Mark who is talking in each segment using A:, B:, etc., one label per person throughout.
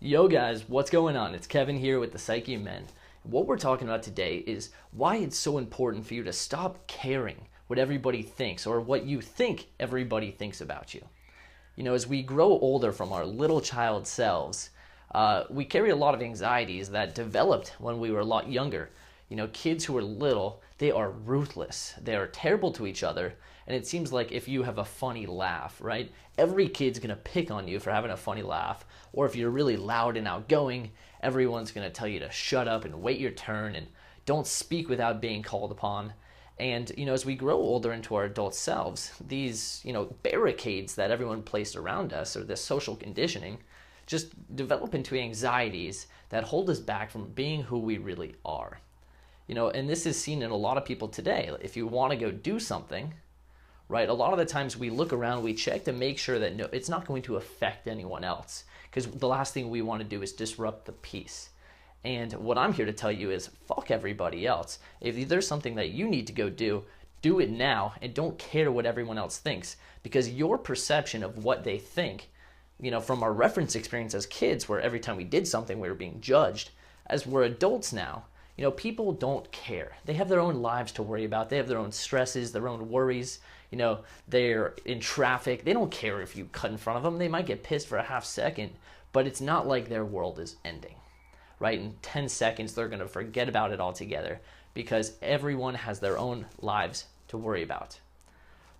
A: Yo guys, what's going on? It's Kevin here with the Psyche of Men. What we're talking about today is why it's so important for you to stop caring what everybody thinks or what you think everybody thinks about you. You know, as we grow older from our little child selves, we carry a lot of anxieties that developed when we were a lot younger. You know, kids who are little, they are ruthless. They are terrible to each other. And it seems like if you have a funny laugh, right? Every kid's gonna pick on you for having a funny laugh. Or if you're really loud and outgoing, everyone's gonna tell you to shut up and wait your turn and don't speak without being called upon. And, you know, as we grow older into our adult selves, these, barricades that everyone placed around us or this social conditioning just develop into anxieties that hold us back from being who we really are. You know, and this is seen in a lot of people today. If you want to go do something, right, a lot of the times we look around, we check to make sure that no, it's not going to affect anyone else. Because the last thing we want to do is disrupt the peace. And what I'm here to tell you is fuck everybody else. If there's something that you need to go do it now and don't care what everyone else thinks. Because your perception of what they think, you know, from our reference experience as kids, where every time we did something we were being judged, as we're adults now, you know, people don't care. They have their own lives to worry about. They have their own stresses, their own worries. You know, they're in traffic. They don't care if you cut in front of them. They might get pissed for a half second, but it's not like their world is ending, right? In 10 seconds, they're going to forget about it altogether because everyone has their own lives to worry about,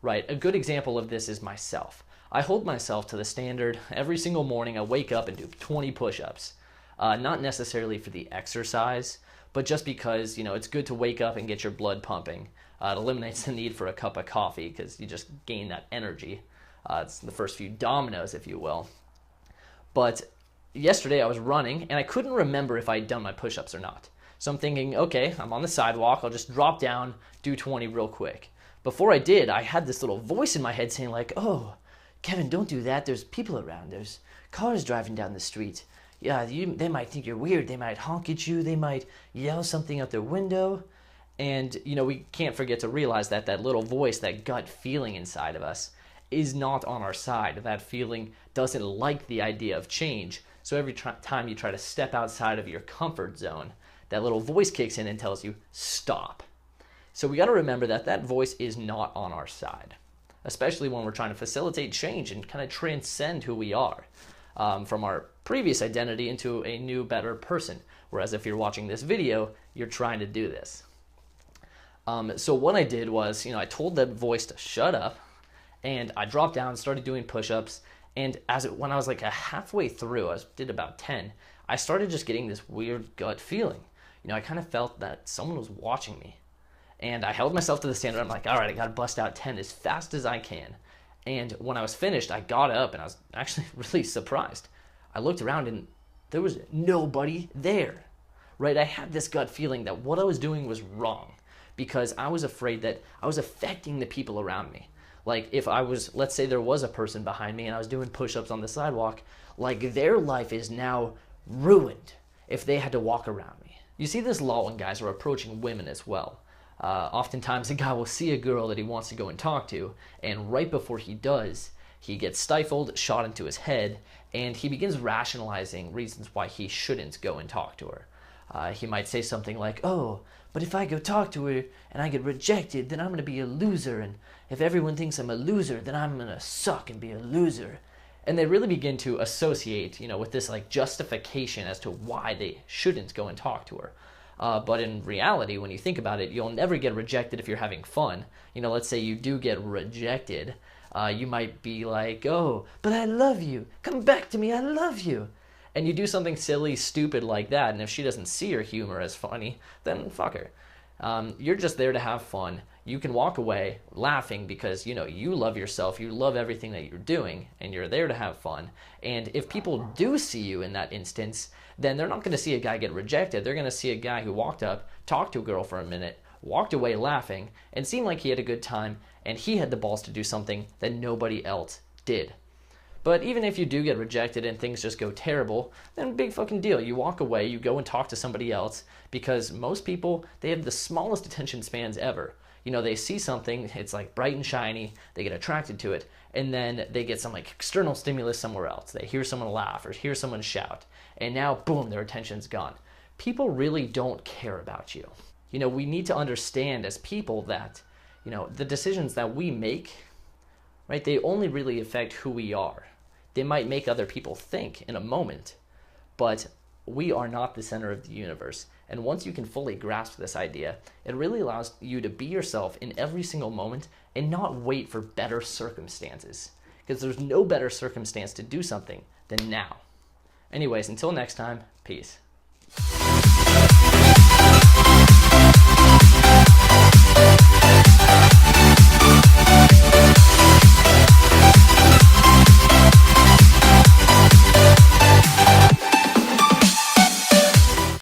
A: right? A good example of this is myself. I hold myself to the standard every single morning. I wake up and do 20 push-ups, not necessarily for the exercise, but just because, you know, it's good to wake up and get your blood pumping. It eliminates the need for a cup of coffee because you just gain that energy. It's the first few dominoes, if you will. But yesterday I was running and I couldn't remember if I'd done my push-ups or not. So I'm thinking, okay, I'm on the sidewalk. I'll just drop down, do 20 real quick. Before I did, I had this little voice in my head saying like, oh, Kevin, don't do that. There's people around. There's cars driving down the street. Yeah, they might think you're weird. They might honk at you. They might yell something out their window. And, you know, we can't forget to realize that that little voice, that gut feeling inside of us is not on our side. That feeling doesn't like the idea of change. So every time you try to step outside of your comfort zone, that little voice kicks in and tells you, stop. So we got to remember that that voice is not on our side, especially when we're trying to facilitate change and kind of transcend who we are. From our previous identity into a new, better person. Whereas if you're watching this video, you're trying to do this. So what I did was, you know, I told that voice to shut up, and I dropped down, started doing push-ups, and when I was like halfway through, I did about 10, I started just getting this weird gut feeling. You know, I kind of felt that someone was watching me. And I held myself to the standard. I'm like, all right, I got to bust out 10 as fast as I can. And when I was finished, I got up and I was actually really surprised. I looked around and there was nobody there, right? I had this gut feeling that what I was doing was wrong because I was afraid that I was affecting the people around me. Like if I was, let's say there was a person behind me and I was doing push-ups on the sidewalk, like their life is now ruined if they had to walk around me. You see this law when guys are approaching women as well. Oftentimes a guy will see a girl that he wants to go and talk to, and right before he does, he gets stifled, shot into his head, and he begins rationalizing reasons why he shouldn't go and talk to her. He might say something like, oh, but if I go talk to her and I get rejected, then I'm going to be a loser, and if everyone thinks I'm a loser, then I'm going to suck and be a loser. And they really begin to associate, you know, with this like justification as to why they shouldn't go and talk to her. But in reality, when you think about it, you'll never get rejected if you're having fun. You know, let's say you do get rejected. You might be like, oh, but I love you. Come back to me. I love you. And you do something silly, stupid like that. And if she doesn't see your humor as funny, then fuck her. You're just there to have fun. You can walk away laughing because, you know, you love yourself. You love everything that you're doing and you're there to have fun. And if people do see you in that instance, then they're not going to see a guy get rejected. They're going to see a guy who walked up, talked to a girl for a minute, walked away laughing, and seemed like he had a good time, and he had the balls to do something that nobody else did. But even if you do get rejected and things just go terrible, then big fucking deal. You walk away, you go and talk to somebody else, because most people, they have the smallest attention spans ever. You know, they see something, it's like bright and shiny, they get attracted to it, and then they get some like external stimulus somewhere else. They hear someone laugh or hear someone shout, and now boom, their attention's gone. People really don't care about you. You know, we need to understand as people that, you know, the decisions that we make, right, they only really affect who we are. They might make other people think in a moment, but we are not the center of the universe. And once you can fully grasp this idea, it really allows you to be yourself in every single moment and not wait for better circumstances, because there's no better circumstance to do something than now. Anyways, until next time, peace.